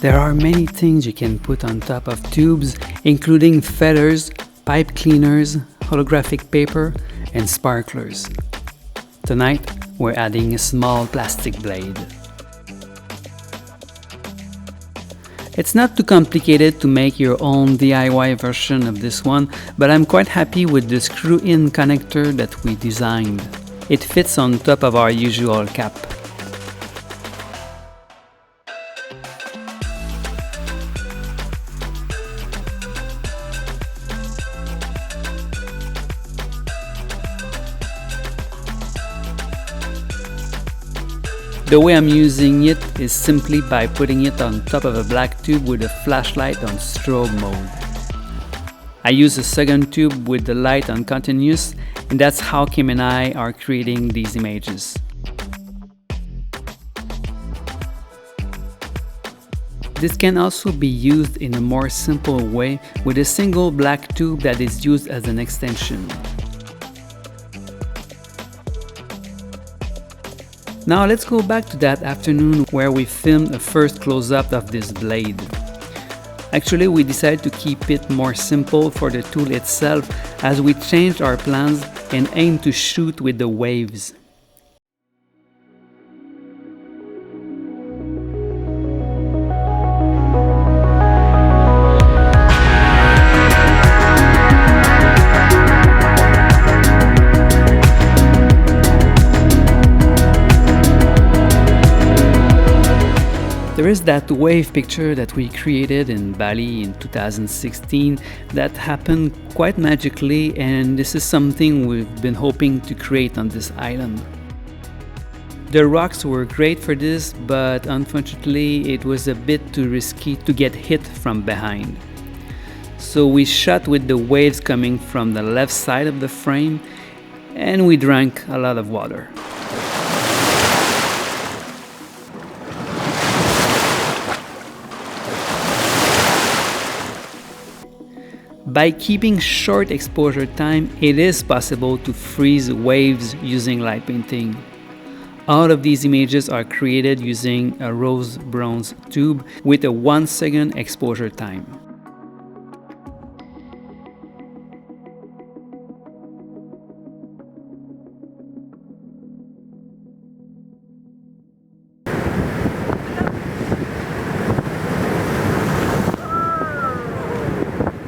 There are many things you can put on top of tubes, including feathers, pipe cleaners, holographic paper, and sparklers. Tonight, we're adding a small plastic blade. It's not too complicated to make your own DIY version of this one, but I'm quite happy with the screw-in connector that we designed. It fits on top of our usual cap. The way I'm using it is simply by putting it on top of a black tube with a flashlight on strobe mode. I use a second tube with the light on continuous, and that's how Kim and I are creating these images. This can also be used in a more simple way with a single black tube that is used as an extension. Now let's go back to that afternoon where we filmed a first close-up of this blade. Actually, we decided to keep it more simple for the tool itself as we changed our plans and aimed to shoot with the waves. There is that wave picture that we created in Bali in 2016 that happened quite magically, and this is something we've been hoping to create on this island. The rocks were great for this, but unfortunately it was a bit too risky to get hit from behind. So we shot with the waves coming from the left side of the frame, and we drank a lot of water. By keeping short exposure time, it is possible to freeze waves using light painting. All of these images are created using a rose bronze tube with a 1 second exposure time.